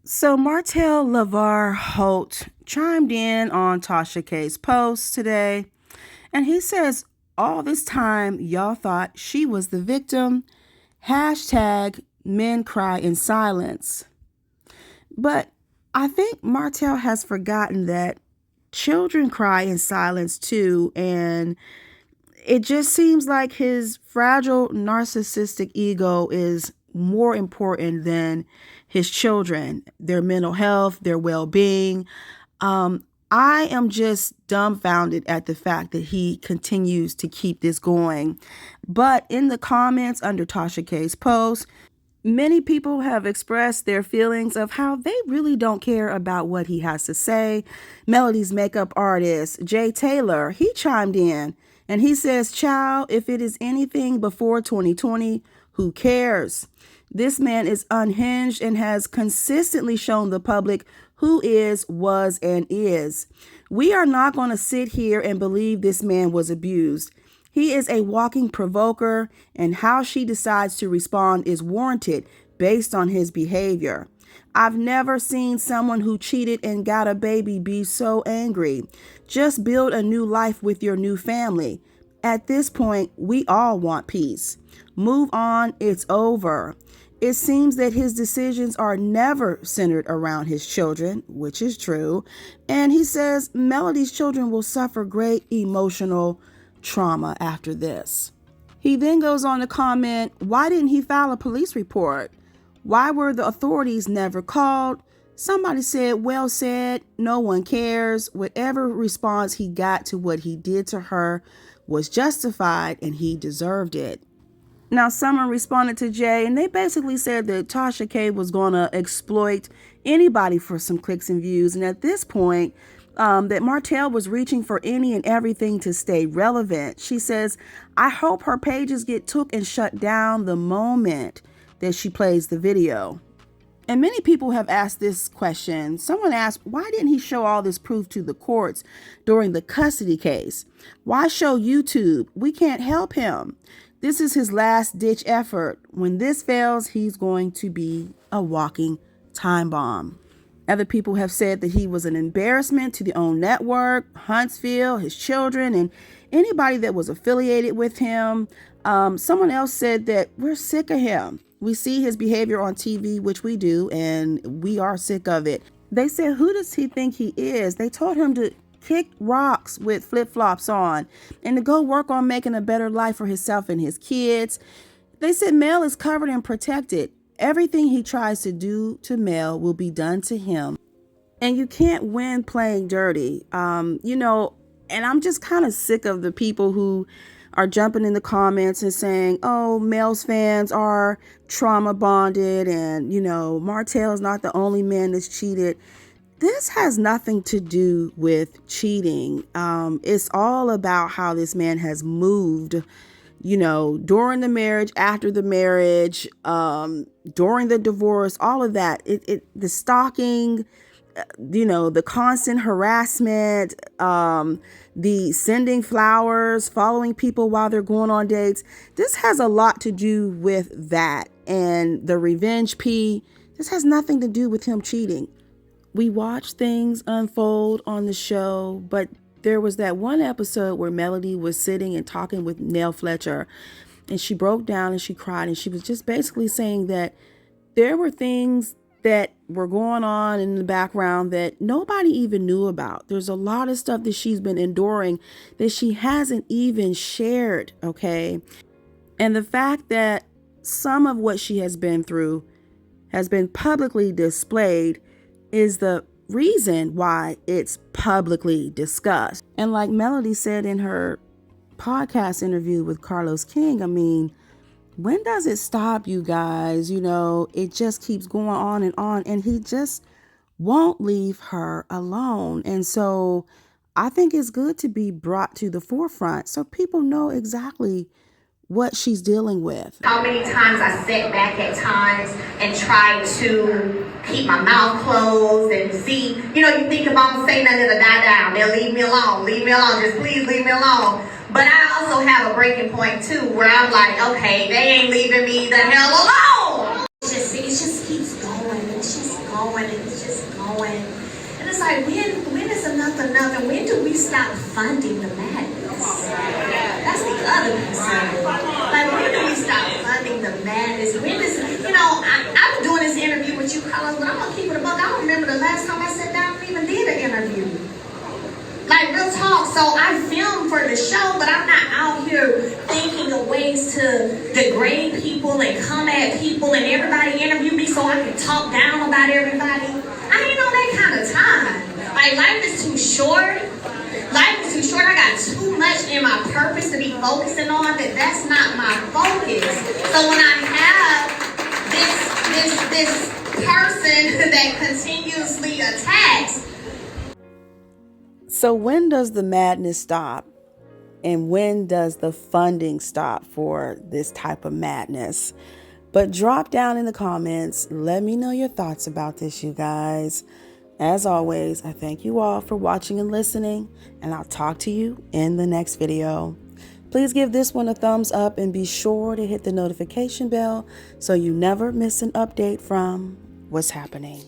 So Martell Holt chimed in on Tasha K's post today, and he says, all this time y'all thought she was the victim. Hashtag men cry in silence. But I think Martell has forgotten that children cry in silence too, and it just seems like his fragile narcissistic ego is more important than his children, their mental health, their well-being. I am just dumbfounded at the fact that he continues to keep this going. But in the comments under Tasha K's post, many people have expressed their feelings of how they really don't care about what he has to say. Melody's makeup artist, Jay Taylor, he chimed in and he says, "Child, if it is anything before 2020, who cares? This man is unhinged and has consistently shown the public who is, was, and is. We are not going to sit here and believe this man was abused. He is a walking provoker, and how she decides to respond is warranted based on his behavior. I've never seen someone who cheated and got a baby be so angry. Just build a new life with your new family. At this point, we all want peace. Move on, it's over." It seems that his decisions are never centered around his children, which is true. And he says Melody's children will suffer great emotional trauma after this. He then goes on to comment, why didn't he file a police report? Why were the authorities never called? Somebody said, well said, no one cares. Whatever response he got to what he did to her was justified and he deserved it. Now, someone responded to Jay, and they basically said that Tasha K was going to exploit anybody for some clicks and views. And at this point, that Martell was reaching for any and everything to stay relevant. She says, I hope her pages get took and shut down the moment that she plays the video. And many people have asked this question. Someone asked, why didn't he show all this proof to the courts during the custody case? Why show YouTube? We can't help him. This is his last ditch effort. When this fails, he's going to be a walking time bomb. Other people have said that he was an embarrassment to the OWN network, Huntsville, his children, and anybody that was affiliated with him. Someone else said that we're sick of him. We see his behavior on TV, which we do, and we are sick of it. They said, who does he think he is? They told him to kick rocks with flip-flops on and to go work on making a better life for himself and his kids. They said Mel is covered and protected. Everything he tries to do to Mel will be done to him. And you can't win playing dirty. And I'm just kind of sick of the people who are jumping in the comments and saying, oh, Mel's fans are trauma bonded and, Martell's not the only man that's cheated. This has nothing to do with cheating. It's all about how this man has moved, during the marriage, after the marriage, during the divorce, all of that. The stalking, the constant harassment, the sending flowers, following people while they're going on dates. This has a lot to do with that. And the revenge this has nothing to do with him cheating. We watch things unfold on the show, but there was that one episode where Melody was sitting and talking with Nell Fletcher, and she broke down and she cried, and she was just basically saying that there were things that were going on in the background that nobody even knew about. There's a lot of stuff that she's been enduring that she hasn't even shared, okay? And the fact that some of what she has been through has been publicly displayed is the reason why it's publicly discussed. And like Melody said in her podcast interview with Carlos King, when does it stop, you guys? It just keeps going on, and he just won't leave her alone. And so I think it's good to be brought to the forefront so people know exactly what she's dealing with. How many times I sat back at times and tried to keep my mouth closed and see, you think if I don't say nothing, it'll die down. They'll leave me alone, just please leave me alone. But I also have a breaking point too, where I'm like, okay, they ain't leaving me the hell alone. It just keeps going. It's just just going and it's just going. And it's like, when is enough enough? And when do we stop funding the madness? That's the other concern. Like, when do we stop funding the madness? When does, I've been doing this interview with you, Carlos, but I'm going to keep it a buck. I don't remember the last time I sat down and even did an interview. Like, real talk. So I film for the show, but I'm not out here thinking of ways to degrade people and come at people and everybody interview me so I can talk down about everybody. I ain't on that kind of time. Like, life is too short. Life is too short. I got too much in my purpose to be focusing on that's not my focus. So when I have this person that continuously attacks. So when does the madness stop? And when does the funding stop for this type of madness? But drop down in the comments. Let me know your thoughts about this, you guys. As always, I thank you all for watching and listening, and I'll talk to you in the next video. Please give this one a thumbs up and be sure to hit the notification bell so you never miss an update from What's Happening.